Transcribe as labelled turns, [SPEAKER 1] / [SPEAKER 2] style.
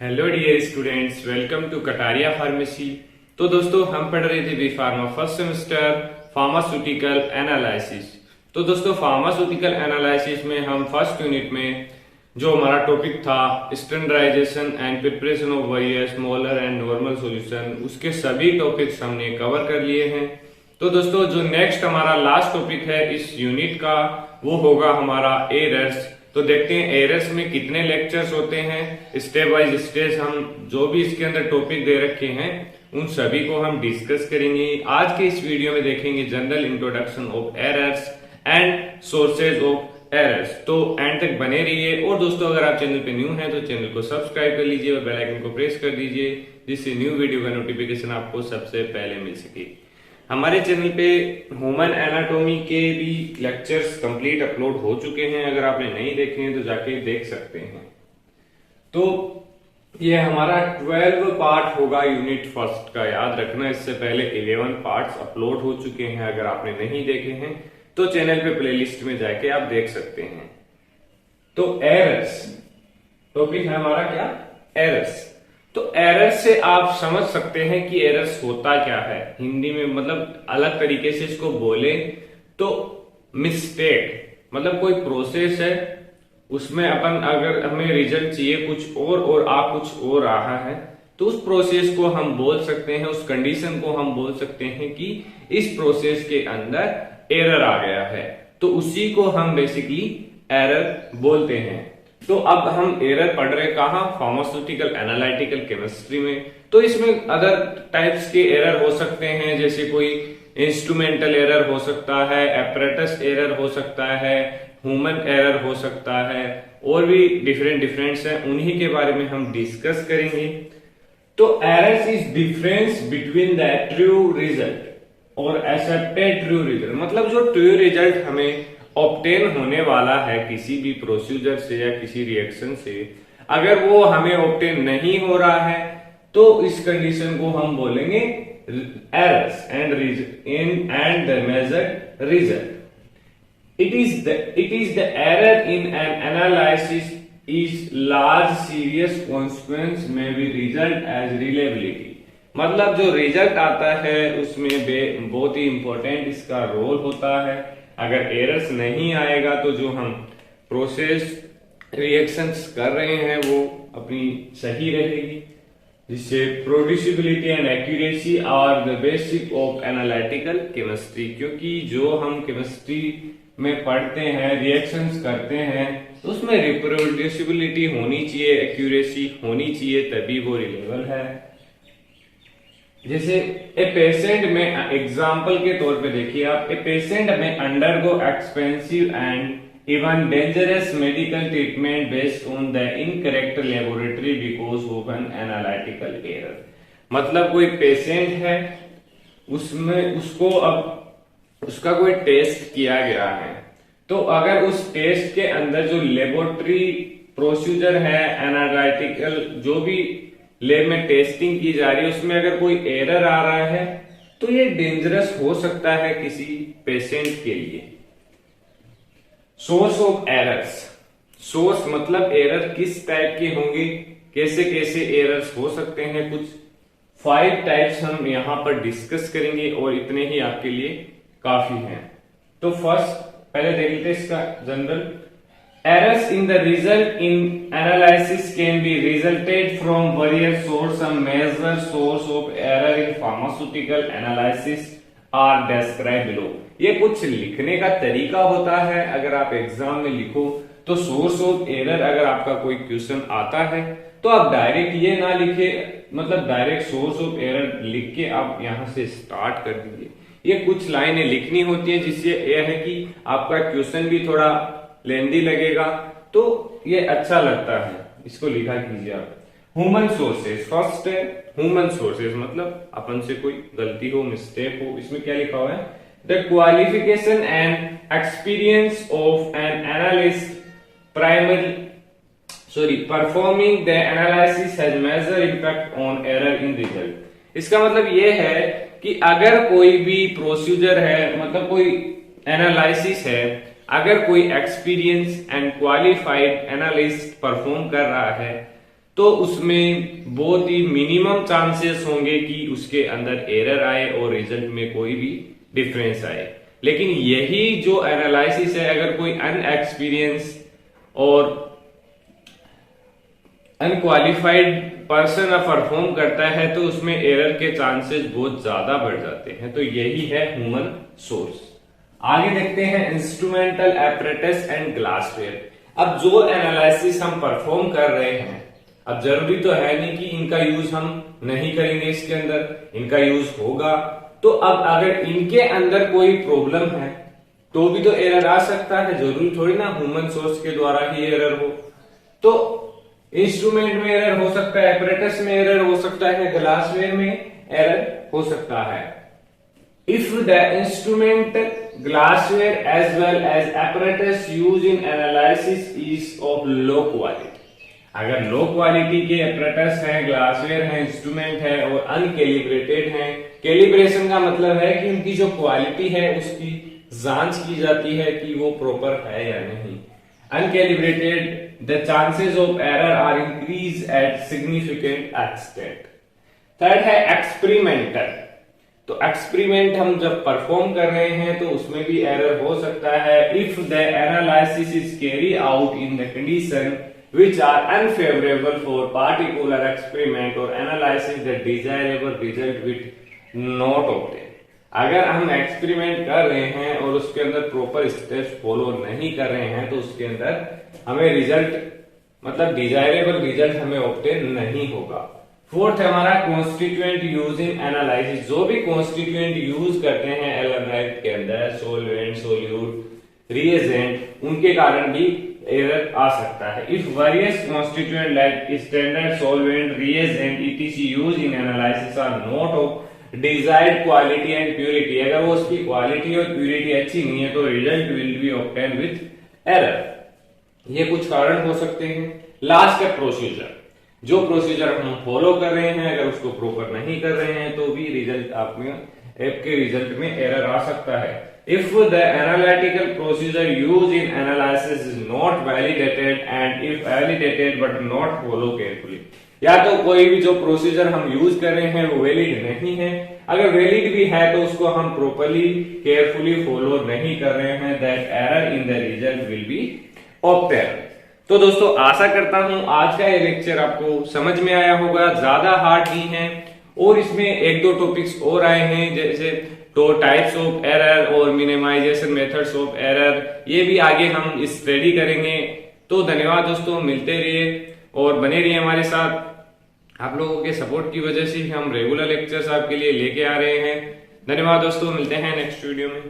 [SPEAKER 1] Hello dear students, welcome to Kataria pharmacy. तो दोस्तों, हम पढ़ रहे थे B pharma first semester pharmaceutical analysis. तो दोस्तों, फार्मास्यूटिकल एनालिसिस में हम फर्स्ट यूनिट में जो हमारा टॉपिक था standardisation and preparation of various molar and normal solution, उसके सभी टॉपिक्स हमने कवर कर लिए हैं। तो दोस्तों, जो नेक्स्ट हमारा लास्ट टॉपिक है इस यूनिट का वो होगा हमारा एरर्स। तो देखते हैं एरर्स में कितने लेक्चर्स होते हैं। स्टेप बाय स्टेप हम जो भी इसके अंदर टॉपिक दे रखे हैं उन सभी को हम डिस्कस करेंगे। आज के इस वीडियो में देखेंगे general introduction of errors and sources of errors. तो एंड तक बने रहिए। और दोस्तों, अगर आप चैनल पे न्यू हैं तो चैनल को सब्सक्राइब कर लीजिए और बेल आइकन को प्रेस कर दीजिए, जिससे न्यू वीडियो का नोटिफिकेशन आपको सबसे पहले मिल सके। हमारे चैनल पे ह्यूमन एनाटॉमी के भी लेक्चर्स कंप्लीट अपलोड हो चुके हैं। अगर आपने नहीं देखे हैं तो जाके देख सकते हैं। तो ये हमारा 12 पार्ट होगा यूनिट फर्स्ट का, याद रखना। इससे पहले 11 पार्ट्स अपलोड हो चुके हैं। अगर आपने नहीं देखे हैं तो चैनल पे प्लेलिस्ट में जाके आप देख सकते हैं। तो एरर्स टॉपिक है हमारा, क्या? एरर्स। तो एरर्स से आप समझ सकते हैं कि एरर्स होता क्या है। हिंदी में मतलब अलग तरीके से इसको बोले तो मिस्टेक, मतलब कोई प्रोसेस है, उसमें अपन अगर हमें रिजल्ट चाहिए कुछ और आ कुछ और रहा है तो उस प्रोसेस को हम बोल सकते हैं, उस कंडीशन को हम बोल सकते हैं कि इस प्रोसेस के अंदर एरर आ गया है। तो उसी को हम बेसिकली एरर बोलते हैं। तो अब हम एरर पढ़ रहे कहाँ? फार्मास्यूटिकल एनालिटिकल केमिस्ट्री में। तो इसमें अदर टाइप्स के एरर हो सकते हैं, जैसे कोई इंस्ट्रूमेंटल एरर हो सकता है, एपरेटस एरर हो सकता है, ह्यूमन एरर हो सकता है, और भी डिफरेंट्स हैं। उन्हीं के बारे में हम डिस्कस करेंगे। तो errors is difference between the true result और एक्सेप्टेड ट्रू रिजल्ट, मतलब जो ट्रू रिजल्ट हमें ऑब्टेन होने वाला है किसी भी प्रोसीजर से या किसी रिएक्शन से, अगर वो हमें ऑब्टेन नहीं हो रहा है तो इस कंडीशन को हम बोलेंगे errors and the measured result. It is the error in an analysis is large serious consequence में बी रिजल्ट एज रिलेबिलिटी, मतलब जो रिजल्ट आता है उसमें बहुत ही इंपॉर्टेंट इसका रोल होता है। अगर एरर्स नहीं आएगा तो जो हम प्रोसेस रिएक्शंस कर रहे हैं वो अपनी सही रहेगी, जिससे producibility and accuracy are the basic of analytical chemistry. क्योंकि जो हम केमिस्ट्री में पढ़ते हैं, रिएक्शंस करते हैं, तो उसमें रिप्रोड्यूसिबिलिटी होनी चाहिए, एक्यूरेसी होनी चाहिए, तभी वो रिलेबल है। जैसे ए पेशेंट में एग्जाम्पल के तौर पे देखिए आप, ए पेशेंट में undergo expensive and even dangerous medical treatment based on the incorrect laboratory because of an analytical error. मतलब कोई पेशेंट है, उसमें उसको अब उसका कोई टेस्ट किया गया है, तो अगर उस टेस्ट के अंदर जो लेबोरेटरी प्रोसीजर है, एनालिटिकल जो भी लैब में टेस्टिंग की जा रही है, उसमें अगर कोई एरर आ रहा है तो ये डेंजरस हो सकता है किसी पेशेंट के लिए। सोर्स ऑफ एरर्स, सोर्स मतलब एरर किस टाइप के होंगे, कैसे कैसे एरर्स हो सकते हैं। कुछ 5 टाइप्स हम यहां पर डिस्कस करेंगे और इतने ही आपके लिए काफी हैं। तो फर्स्ट पहले देख लेते हैं इसका general. Errors in the result in analysis can be resulted from various sources. Some major source of error in pharmaceutical analysis are described below. ये कुछ लिखने का तरीका होता है। अगर आप एग्जाम में लिखो तो सोर्स ऑफ एरर, अगर आपका कोई क्वेश्चन आता है तो आप डायरेक्ट ये ना लिखे, मतलब डायरेक्ट सोर्स ऑफ एरर लिख के आप यहां से स्टार्ट कर दीजिए। ये कुछ लाइनें लिखनी होती है, जिससे यह है कि आपका क्वेश्चन भी थोड़ा लेंदी लगेगा, तो ये अच्छा लगता है। इसको लिखा कीजिए आप। ह्यूमन सोर्सेज, फर्स्ट है ह्यूमन सोर्सेज, मतलब अपन से कोई गलती हो, मिस्टेक हो। इसमें क्या लिखा हुआ है? The qualification and experience of an analyst performing the analysis has major impact on error in result. इसका मतलब ये है कि अगर कोई भी प्रोसीजर है, मतलब कोई एनालिसिस है, अगर कोई experience and qualified analyst perform कर रहा है तो उसमें बहुत ही मिनिमम चांसेस होंगे कि उसके अंदर एरर आए और रिजल्ट में कोई भी डिफरेंस आए। लेकिन यही जो एनालिसिस है, अगर कोई अनएक्सपीरियंस और अनक्वालिफाइड पर्सन परफॉर्म करता है तो उसमें एरर के चांसेस बहुत ज्यादा बढ़ जाते हैं। तो यही है ह्यूमन सोर्स। आगे देखते हैं इंस्ट्रूमेंटल एपरेटस एंड ग्लासवेयर। अब जो एनालिसिस हम परफॉर्म कर रहे हैं, अब जरूरी तो है नहीं कि इनका यूज हम नहीं करेंगे, इसके अंदर इनका यूज होगा। तो अब अगर इनके अंदर कोई प्रॉब्लम है तो भी तो एरर आ सकता है, जरूरी थोड़ी ना ह्यूमन सोर्स के द्वारा ही एरर हो। तो इंस्ट्रूमेंट में एरर हो सकता है, एपरेटस में एरर हो सकता है, ग्लासवेयर में एरर हो सकता है। If the instrument, glassware as well as apparatus used in analysis is of low quality, अगर लो क्वालिटी के apparatus है, ग्लासवेयर है, इंस्ट्रूमेंट है और अनकैलिब्रेटेड है। कैलिब्रेशन का मतलब है कि उनकी जो क्वालिटी है उसकी जांच की जाती है कि वो प्रॉपर है या नहीं। Uncalibrated the chances of error are increase at significant extent. Third है एक्सपेरिमेंटल। तो एक्सपेरिमेंट हम जब परफॉर्म कर रहे हैं तो उसमें भी एरर हो सकता है। If the analysis is carry out in the condition which are unfavorable for particular experiment or analysis, the desirable result will not obtain। अगर हम एक्सपेरिमेंट कर रहे हैं और उसके अंदर प्रॉपर स्टेप्स फॉलो नहीं कर रहे हैं तो उसके अंदर हमें रिजल्ट मतलब डिजायरेबल रिजल्ट हमें ऑब्टेन नहीं होगा। फोर्थ है हमारा कॉन्स्टिट्यूएंट यूज इन एनालिसिस। जो भी कॉन्स्टिट्यूएंट यूज करते हैं एनालाइज के अंदर, सोलवेंट, सोल्यूट, रिएजेंट, उनके कारण भी एरर आ सकता है। If various constituent like standard, solvent, reagent etc use in analysis are not of desired quality and purity, अगर वो उसकी क्वालिटी और प्योरिटी अच्छी नहीं है तो result will be obtain with error. ये कुछ कारण हो सकते हैं। लास्ट है प्रोसीजर। जो प्रोसीजर हम फॉलो कर रहे हैं अगर उसको प्रॉपर नहीं कर रहे हैं तो भी रिजल्ट आपके रिजल्ट में एरर आ सकता है। If the analytical procedure used in analysis is not validated and if validated but not follow carefully, या तो कोई भी जो प्रोसीजर हम यूज कर रहे हैं वो वैलिड नहीं है, अगर वैलिड भी है तो उसको हम प्रॉपरली केयरफुली फॉलो नहीं कर रहे हैं, that error in the result will be obtain. तो दोस्तों आशा करता हूं आज का ये लेक्चर आपको समझ में आया होगा, ज्यादा हार्ड नहीं है और इसमें एक दो टॉपिक्स और आए हैं जैसे तो टाइप्स ऑफ एरर और मिनिमाइजेशन मेथड्स ऑफ एरर, ये भी आगे हम स्टडी करेंगे। तो धन्यवाद दोस्तों, मिलते रहिए और बने रहिए हमारे साथ। आप लोगों के सपोर्ट की वजह से हम रेगुलर लेक्चर्स आपके लिए लेके आ रहे हैं। धन्यवाद दोस्तों, मिलते हैं नेक्स्ट वीडियो में।